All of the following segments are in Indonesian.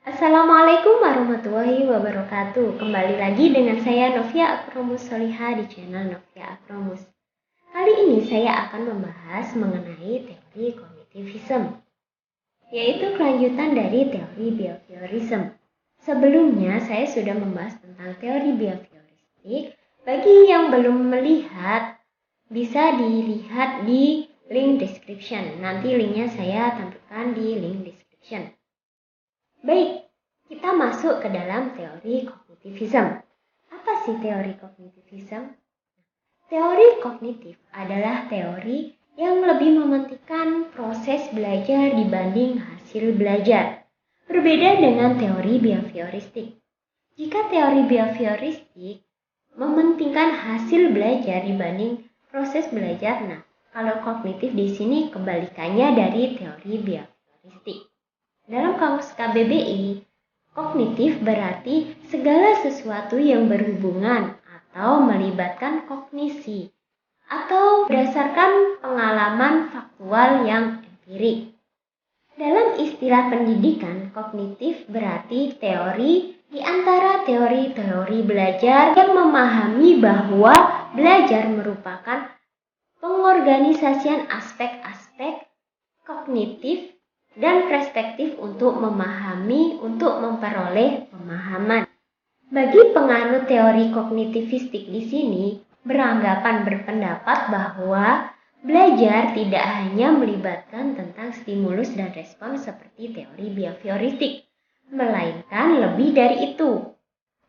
Assalamualaikum warahmatullahi wabarakatuh. Kembali lagi dengan saya Novia Akromus Soliha di channel Novia Akromus. Kali ini saya akan membahas mengenai teori kognitivism, yaitu kelanjutan dari teori behaviorism. Sebelumnya saya sudah membahas tentang teori behavioristik. Bagi yang belum melihat, bisa dilihat di link description. Nanti linknya saya tampilkan di link description. Baik, kita masuk ke dalam teori kognitivism. Apa sih teori kognitivism? Teori kognitif adalah teori yang lebih mementingkan proses belajar dibanding hasil belajar. Berbeda dengan teori behavioristik. Jika teori behavioristik mementingkan hasil belajar dibanding proses belajar, kalau kognitif di sini kebalikannya dari teori behavioristik. Dalam kamus KBBI, kognitif berarti segala sesuatu yang berhubungan atau melibatkan kognisi atau berdasarkan pengalaman faktual yang empirik. Dalam istilah pendidikan, kognitif berarti teori di antara teori-teori belajar yang memahami bahwa belajar merupakan pengorganisasian aspek-aspek kognitif dan perspektif untuk memahami, untuk memperoleh pemahaman. Bagi penganut teori kognitivistik di sini, berpendapat bahwa belajar tidak hanya melibatkan tentang stimulus dan respons seperti teori behavioristik, melainkan lebih dari itu.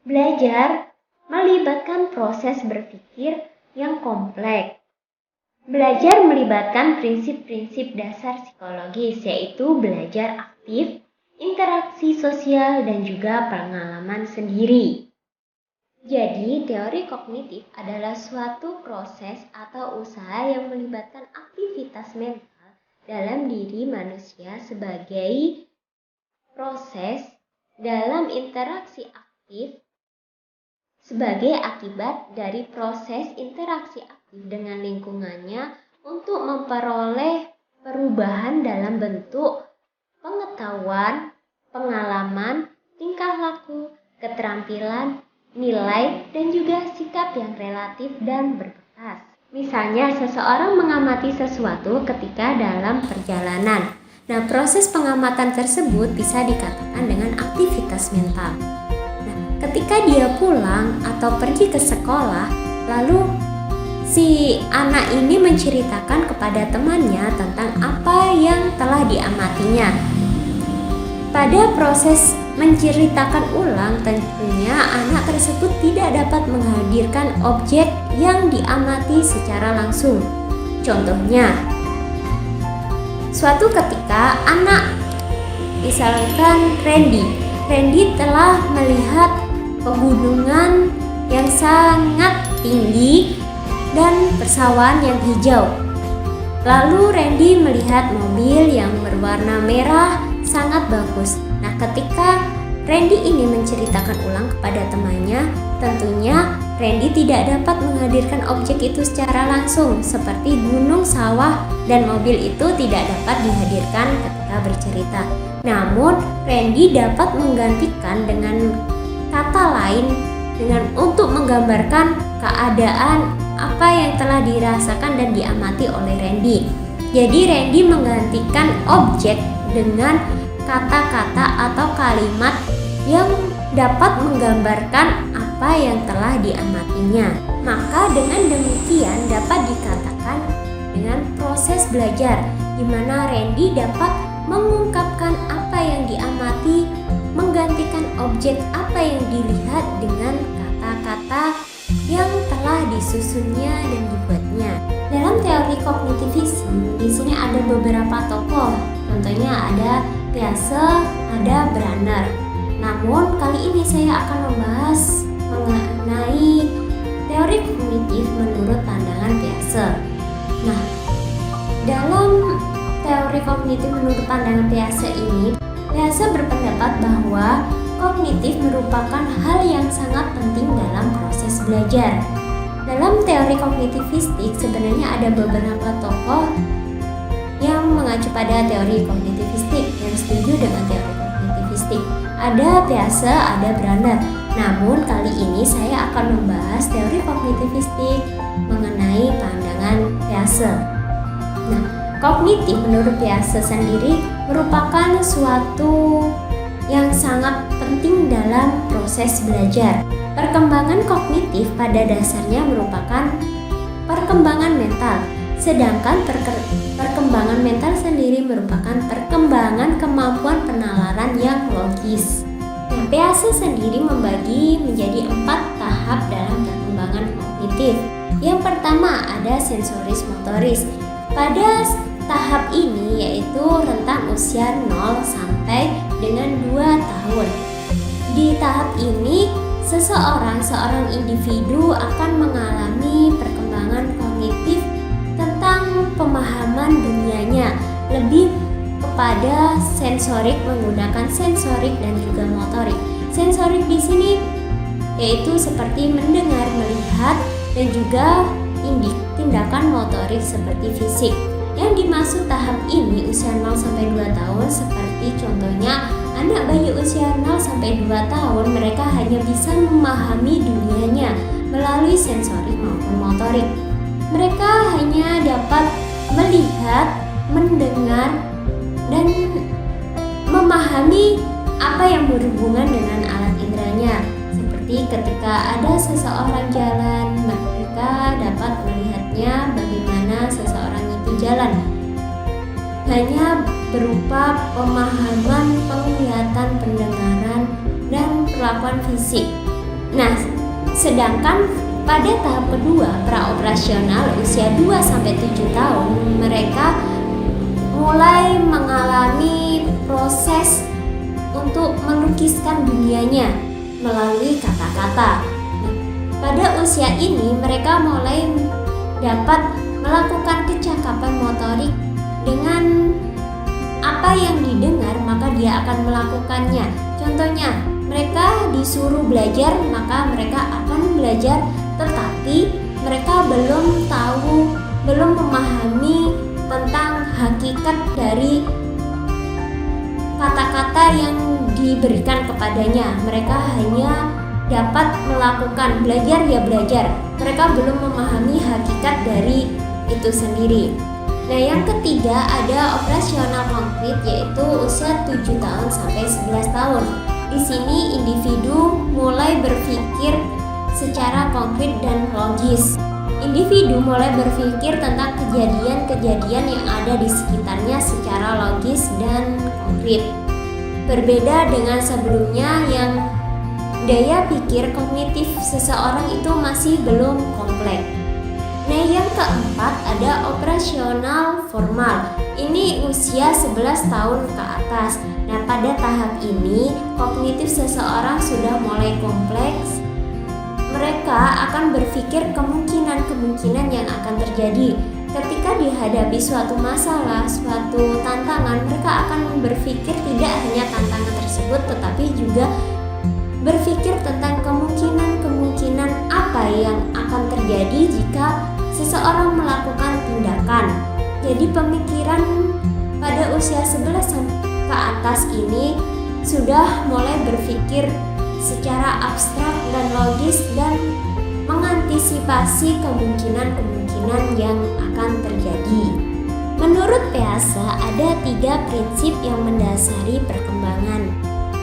Belajar melibatkan proses berpikir yang kompleks. Belajar melibatkan prinsip-prinsip dasar psikologis, yaitu belajar aktif, interaksi sosial, dan juga pengalaman sendiri. Jadi, teori kognitif adalah suatu proses atau usaha yang melibatkan aktivitas mental dalam diri manusia sebagai proses dalam interaksi aktif sebagai akibat dari proses interaksi aktif dengan lingkungannya untuk memperoleh perubahan dalam bentuk pengetahuan, pengalaman, tingkah laku, keterampilan, nilai, dan juga sikap yang relatif dan berbekas. Misalnya, seseorang mengamati sesuatu ketika dalam perjalanan. Proses pengamatan tersebut bisa dikatakan dengan aktivitas mental. Ketika dia pulang atau pergi ke sekolah, lalu si anak ini menceritakan kepada temannya tentang apa yang telah diamatinya. Pada proses menceritakan ulang, tentunya anak tersebut tidak dapat menghadirkan objek yang diamati secara langsung. Contohnya, suatu ketika anak, misalkan Randy telah melihat pegunungan yang sangat tinggi dan persawahan yang hijau. Lalu Randy melihat mobil yang berwarna merah sangat bagus. Ketika Randy ini menceritakan ulang kepada temannya, tentunya Randy tidak dapat menghadirkan objek itu secara langsung, seperti gunung, sawah, dan mobil itu tidak dapat dihadirkan ketika bercerita. Namun, Randy dapat menggantikan dengan kata lain untuk menggambarkan keadaan apa yang telah dirasakan dan diamati oleh Randy. Jadi Randy menggantikan objek dengan kata-kata atau kalimat yang dapat menggambarkan apa yang telah diamatinya. Maka dengan demikian dapat dikatakan dengan proses belajar, di mana Randy dapat mengungkapkan apa yang diamati, menggantikan objek apa yang dilihat dengan kata-kata yang telah disusunnya dan dibuatnya. Dalam teori kognitivism, di sini ada beberapa tokoh. Contohnya ada Piaget, ada Brenner. Namun kali ini saya akan membahas mengenai teori kognitif menurut pandangan Piaget. Dalam teori kognitif menurut pandangan Piaget ini, Piaget berpendapat bahwa kognitif merupakan hal yang sangat penting dalam proses belajar. Dalam teori kognitivistik sebenarnya ada beberapa tokoh yang mengacu pada teori kognitivistik yang setuju dengan teori kognitivistik. Ada Pease, ada Brunner. Namun kali ini saya akan membahas teori kognitivistik mengenai pandangan Pease. Nah, kognitif menurut Pease sendiri merupakan suatu yang sangat penting dalam proses belajar. Perkembangan kognitif pada dasarnya merupakan perkembangan mental, sedangkan perkembangan mental sendiri merupakan perkembangan kemampuan penalaran yang logis. Nah, Pease sendiri membagi menjadi 4 tahap dalam perkembangan kognitif. Yang pertama ada sensoris motoris. Pada tahap ini yaitu rentang usia 0 sampai dengan 2 tahun. Di tahap ini seorang individu akan mengalami perkembangan kognitif tentang pemahaman dunianya, lebih kepada sensorik, menggunakan sensorik dan juga motorik. Sensorik di sini yaitu seperti mendengar, melihat, dan juga tindakan motorik seperti fisik. Yang dimaksud tahap ini usia 0 sampai 2 tahun seperti contohnya anak bayi usia 0 sampai 2 tahun, mereka hanya bisa memahami dunianya melalui sensorik maupun motorik. Mereka hanya dapat melihat, mendengar, dan memahami apa yang berhubungan dengan alat inderanya. Seperti ketika ada seseorang jalan, mereka dapat melihatnya bagaimana seseorang itu jalan. Hanya berupa pemahaman, penglihatan, pendengaran, dan perlakuan fisik. Nah, sedangkan pada tahap kedua, praoperasional usia 2-7 tahun, mereka mulai mengalami proses untuk melukiskan dunianya melalui kata-kata. Pada usia ini mereka mulai dapat melakukan kecakapan motorik. Dengan apa yang didengar maka dia akan melakukannya. Contohnya, mereka disuruh belajar maka mereka akan belajar, tetapi mereka belum memahami tentang hakikat dari kata-kata yang diberikan kepadanya. Mereka hanya dapat melakukan belajar ya belajar. Mereka belum memahami hakikat dari itu sendiri. Nah, yang ketiga ada operasional konkret yaitu usia 7 tahun sampai 11 tahun. Di sini individu mulai berpikir secara konkret dan logis. Individu mulai berpikir tentang kejadian-kejadian yang ada di sekitarnya secara logis dan konkret. Berbeda dengan sebelumnya yang daya pikir kognitif seseorang itu masih belum kompleks. Nah, yang keempat ada operasional formal. Ini usia 11 tahun ke atas. Nah, pada tahap ini kognitif seseorang sudah mulai kompleks. Mereka akan berpikir kemungkinan-kemungkinan yang akan terjadi. Ketika dihadapi suatu masalah, suatu tantangan, mereka akan berpikir tidak hanya tantangan tersebut, tetapi juga berpikir tentang kemungkinan-kemungkinan apa yang akan terjadi jika seseorang melakukan tindakan. Jadi pemikiran pada usia 11 ke atas ini sudah mulai berpikir secara abstrak dan logis dan mengantisipasi kemungkinan-kemungkinan yang akan terjadi. Menurut Pease ada 3 prinsip yang mendasari perkembangan.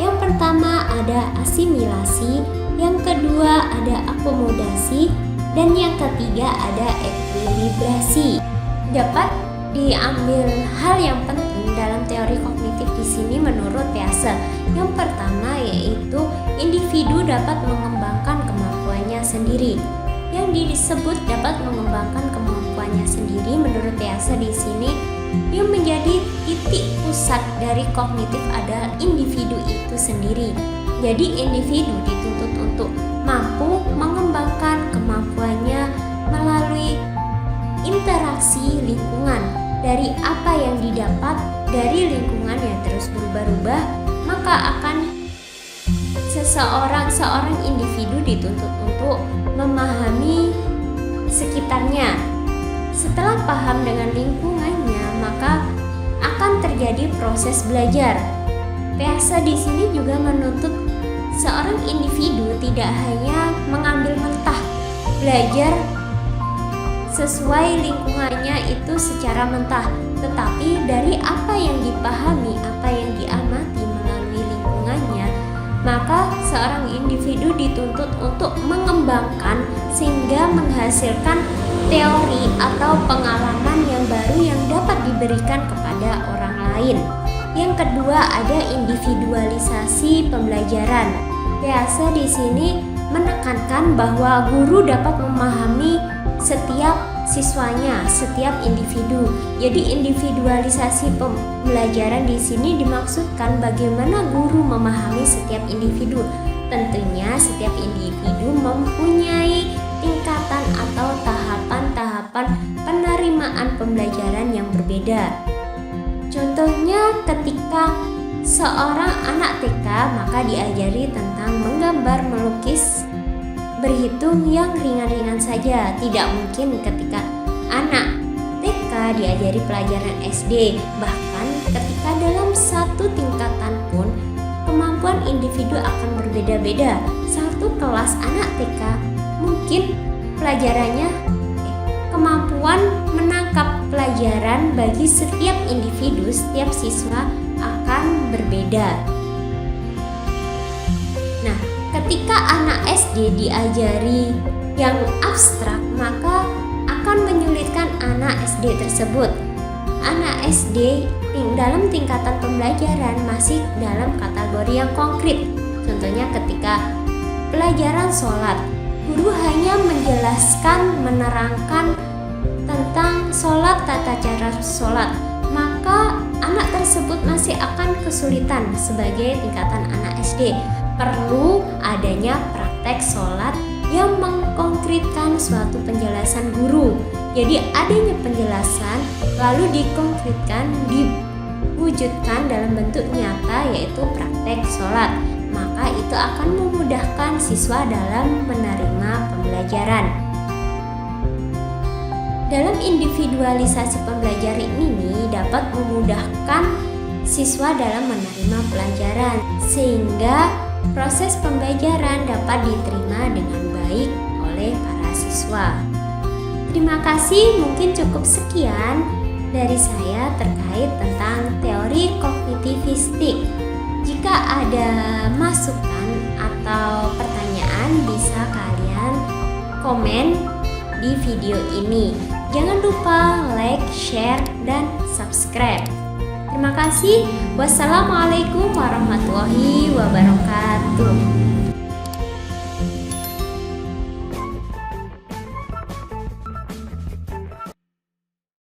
Yang pertama ada asimilasi, yang kedua ada akomodasi, dan yang ketiga ada ekuilibrasi. Dapat diambil hal yang penting dalam teori kognitif di sini menurut Pease. Yang pertama yaitu individu dapat mengembangkan kemampuannya sendiri. Yang disebut dapat mengembangkan kemampuannya sendiri menurut Pease di sini yang menjadi titik pusat dari kognitif adalah individu itu sendiri. Jadi individu dituntut untuk mampu mengembangkan kemampuannya melalui interaksi lingkungan. Dari apa yang didapat dari lingkungan yang terus berubah-ubah, maka akan seorang individu dituntut untuk memahami sekitarnya. Setelah paham dengan lingkungannya, maka akan terjadi proses belajar. Peasa di sini juga menuntut seorang individu tidak hanya mengambil mentah belajar sesuai lingkungannya itu secara mentah, tetapi dari apa yang dipahami, apa yang diamati melalui lingkungannya, maka seorang individu dituntut untuk mengembangkan sehingga menghasilkan teori atau pengalaman yang baru yang dapat diberikan kepada orang lain. Yang kedua ada individualisasi pembelajaran. Peasa di sini menekankan bahwa guru dapat memahami setiap siswanya, setiap individu. Jadi individualisasi pembelajaran di sini dimaksudkan bagaimana guru memahami setiap individu. Tentunya setiap individu mempunyai tingkatan atau tahapan-tahapan penerimaan pembelajaran yang berbeda. Contohnya ketika seorang anak TK maka diajari tentang menggambar, melukis, berhitung yang ringan-ringan saja. Tidak mungkin ketika anak TK diajari pelajaran SD. Bahkan ketika dalam satu tingkatan pun kemampuan individu akan berbeda-beda. Satu kelas anak TK mungkin kemampuan menangkap pelajaran bagi setiap individu, setiap siswa akan berbeda. Nah, ketika anak SD diajari yang abstrak, maka akan menyulitkan anak SD tersebut. Anak SD dalam tingkatan pembelajaran masih dalam kategori yang konkret. Contohnya ketika pelajaran sholat, guru hanya menjelaskan, menerangkan tentang sholat, tata cara sholat, maka anak tersebut masih akan kesulitan sebagai tingkatan anak SD. Perlu adanya praktek sholat yang mengkonkretkan suatu penjelasan guru. Jadi adanya penjelasan lalu dikonkretkan, diwujudkan dalam bentuk nyata yaitu praktek sholat. Maka itu akan memudahkan siswa dalam menerima pembelajaran. Dalam individualisasi pembelajaran ini dapat memudahkan siswa dalam menerima pelajaran sehingga proses pembelajaran dapat diterima dengan baik oleh para siswa. Terima kasih, mungkin cukup sekian dari saya terkait tentang teori kognitivistik. Jika ada masukan atau pertanyaan bisa kalian komen di video ini. Jangan lupa like, share, dan subscribe. Terima kasih. Wassalamualaikum warahmatullahi wabarakatuh.